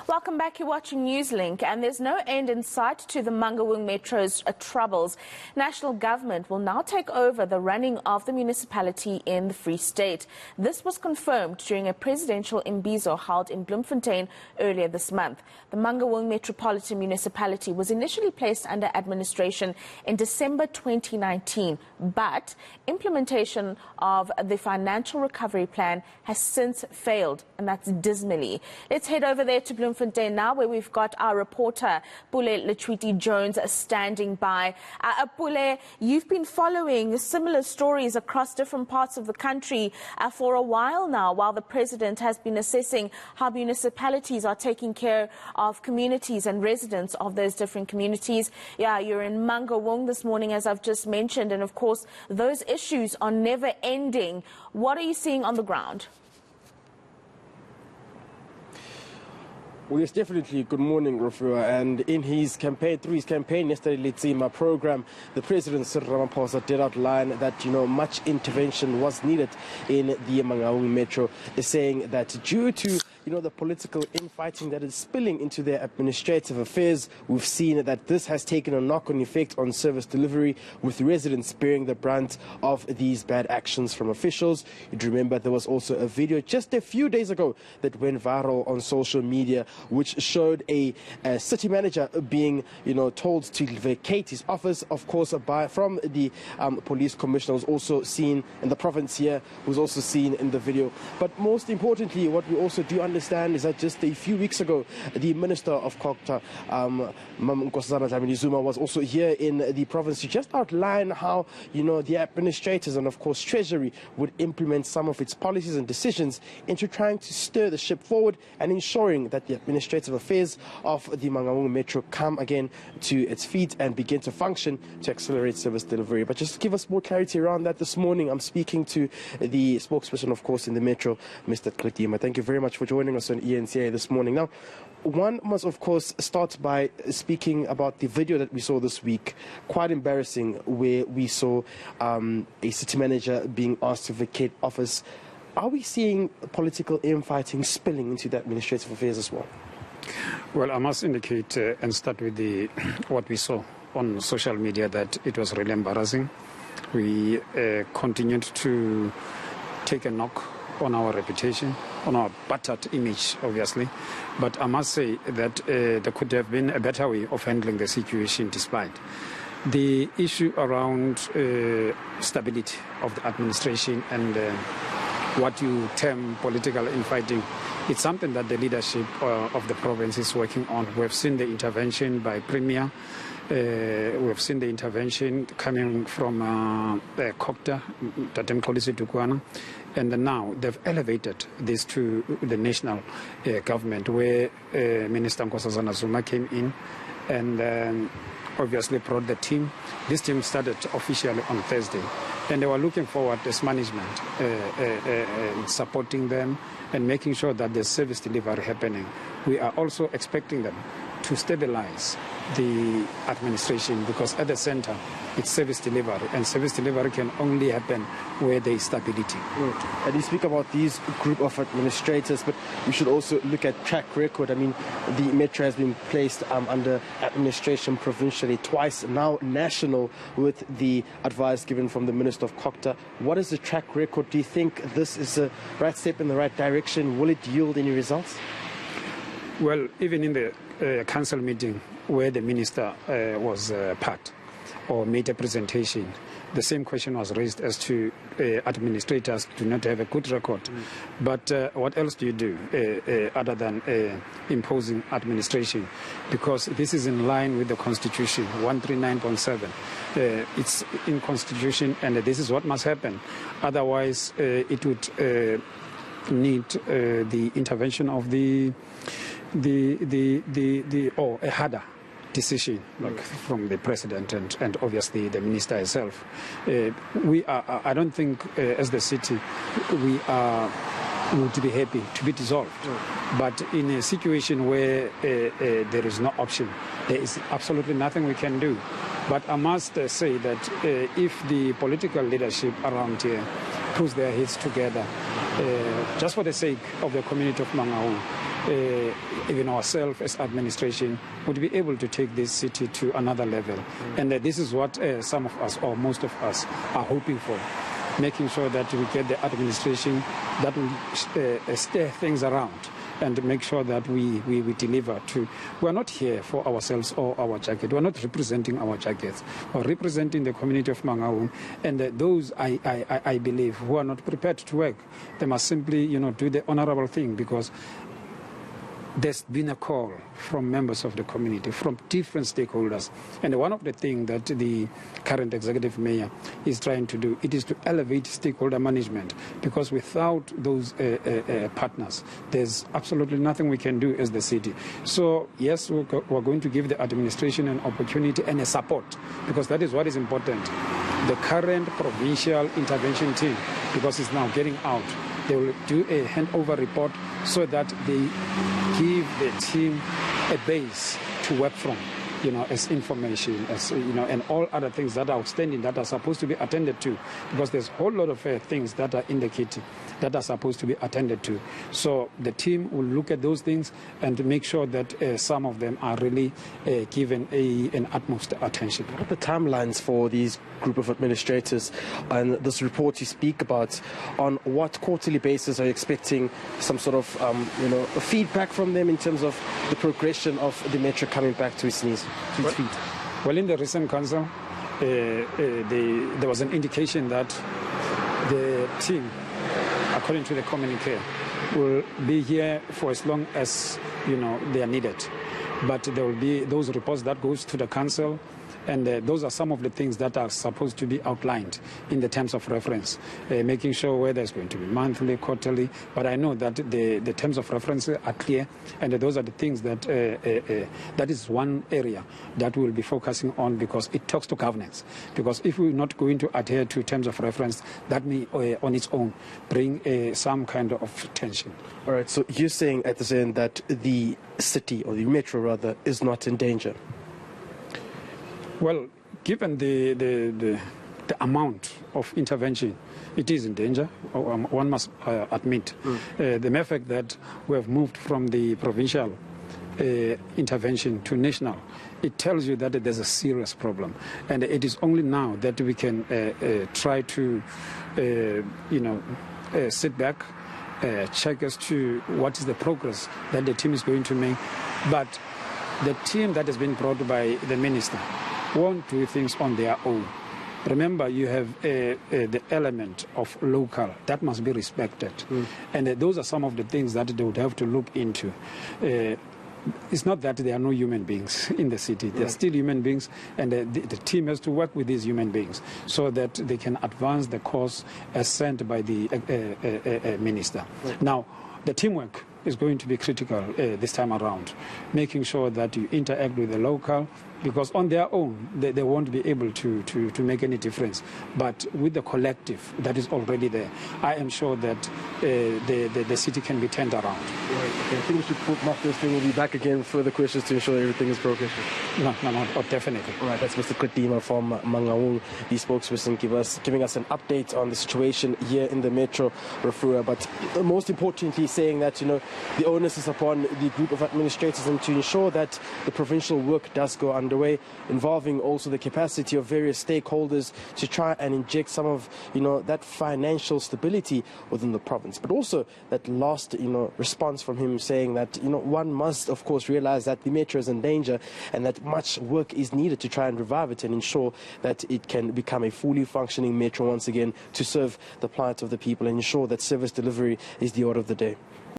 Welcome back. You're watching Newslink, and there's no end in sight to the Mangaung Metro's troubles. National government will now take over the running of the municipality in the Free State. This was confirmed during a presidential imbizo held in Bloemfontein earlier this month. The Mangaung Metropolitan Municipality was initially placed under administration in December 2019, but implementation of the financial recovery plan has since failed, and that's dismally. Let's head over there to Bloemfontein now, where we've got our reporter Pule Letshwiti-Jones standing by. Pule, you've been following similar stories across different parts of the country for a while now, while the president has been assessing how municipalities are taking care of communities and residents of those different communities. Yeah, you're in Mangaung this morning, as I've just mentioned, and of course those issues are never ending. What are you seeing on the ground? Well, yes, definitely. Good morning, Rafua. And in his campaign, through his campaign yesterday, Letsima program, the President Cyril Ramaphosa did outline that, much intervention was needed in the Mangaung Metro, saying that due to the political infighting that is spilling into their administrative affairs, we've seen that this has taken a knock-on effect on service delivery, with residents bearing the brunt of these bad actions from officials. You'd remember there was also a video just a few days ago that went viral on social media, which showed a city manager being, told to vacate his office, of course, from the police commissioner, was also seen in the province here, was also seen in the video. But most importantly, what we also do understand is that just a few weeks ago, the Minister of Culture, Zuma, was also here in the province to just outline how, the administrators and, of course, Treasury would implement some of its policies and decisions into trying to stir the ship forward and ensuring that the administrative affairs of the Mangaung Metro come again to its feet and begin to function to accelerate service delivery. But just to give us more clarity around that this morning, I'm speaking to the spokesperson, of course, in the Metro, Mr. Klitima. Thank you very much for joining us on eNCA this morning. Now, one must, of course, start by speaking about the video that we saw this week, quite embarrassing, where we saw a city manager being asked to vacate office. Are we seeing political infighting spilling into the administrative affairs as well? Well, I must indicate and start with what we saw on social media, that it was really embarrassing. We continued to take a knock on our reputation, on our battered image, obviously. But I must say that there could have been a better way of handling the situation, despite the issue around stability of the administration and what you term political infighting. It's something that the leadership of the province is working on. We've seen the intervention by Premier. We've seen the intervention coming from COPTA, Tatem Kolisi Tukwana, and now they've elevated this to the national government, where Minister Nkosazana Zuma came in and obviously brought the team. This team started officially on Thursday, and they were looking forward as management supporting them and making sure that the service delivery happening. We are also expecting them to stabilize the administration, because at the center it's service delivery, and service delivery can only happen where there is stability. And you speak about these group of administrators, but we should also look at track record. I mean, the Metro has been placed under administration provincially twice, now national, with the advice given from the Minister of Culture. What is the track record? Do you think this is a right step in the right direction? Will it yield any results? Well, even in the council meeting where the minister was part or made a presentation, the same question was raised as to administrators do not have a good record. But what else do you do other than imposing administration? Because this is in line with the Constitution, 139.7. It's in Constitution, and this is what must happen. Otherwise, it would need the intervention of a harder decision, like from the president and obviously the minister herself. I don't think as the city we would be happy to be dissolved. But in a situation where there is no option, there is absolutely nothing we can do. But I must say that if the political leadership around here puts their heads together, just for the sake of the community of Mangaung, even ourselves as administration would be able to take this city to another level. And this is what some of us, or most of us, are hoping for, making sure that we get the administration that will steer things around and make sure that we deliver to. We are not here for ourselves or our jacket. We are not representing our jackets. We are representing the community of Mangaung, and those I believe who are not prepared to work, they must simply do the honorable thing, because there's been a call from members of the community, from different stakeholders. And one of the things that the current executive mayor is trying to do, it is to elevate stakeholder management, because without those partners, there's absolutely nothing we can do as the city. So yes, we're going to give the administration an opportunity and a support, because that is what is important. The current provincial intervention team, because it's now getting out, they will do a handover report so that they give the team a base to work from, as information, as and all other things that are outstanding that are supposed to be attended to, because there's a whole lot of things that are indicated that are supposed to be attended to. So the team will look at those things and make sure that some of them are really given an utmost attention. What are the timelines for these group of administrators and this report you speak about? On what quarterly basis are you expecting some sort of feedback from them in terms of the progression of the metro coming back to its knees, to its feet? Well, in the recent council, there was an indication that the team, according to the communique, will be here for as long as they are needed. But there will be those reports that goes to the council, and those are some of the things that are supposed to be outlined in the terms of reference, making sure whether it's going to be monthly, quarterly. But I know that the terms of reference are clear, and those are the things that that is one area that we'll be focusing on, because it talks to governance. Because if we're not going to adhere to terms of reference, that may on its own bring some kind of tension. All right, so you're saying at the end that the city, or the metro rather, is not in danger? Well, given the amount of intervention, it is in danger, one must admit. The mere fact that we have moved from the provincial intervention to national, it tells you that there's a serious problem. And it is only now that we can try to, sit back, check as to what is the progress that the team is going to make. But the team that has been brought by the minister won't do things on their own. Remember, you have the element of local that must be respected. And those are some of the things that they would have to look into. It's not that there are no human beings in the city. There are still human beings, and the team has to work with these human beings so that they can advance the cause as sent by the minister. Now, the teamwork is going to be critical this time around, making sure that you interact with the local, because on their own they won't be able to make any difference. But with the collective that is already there, I am sure that the city can be turned around. Right. Okay. I think we should put mark this thing. We'll be back again with further questions to ensure everything is progressive. No, definitely. All right, that's Mr. Kutima from Mangaung, the spokesperson, giving us an update on the situation here in the metro, Rafua. But most importantly, saying that the onus is upon the group of administrators and to ensure that the provincial work does go underway, involving also the capacity of various stakeholders to try and inject some of that financial stability within the province. But also that last response from him saying that one must of course realize that the metro is in danger and that much work is needed to try and revive it and ensure that it can become a fully functioning metro once again to serve the plight of the people and ensure that service delivery is the order of the day.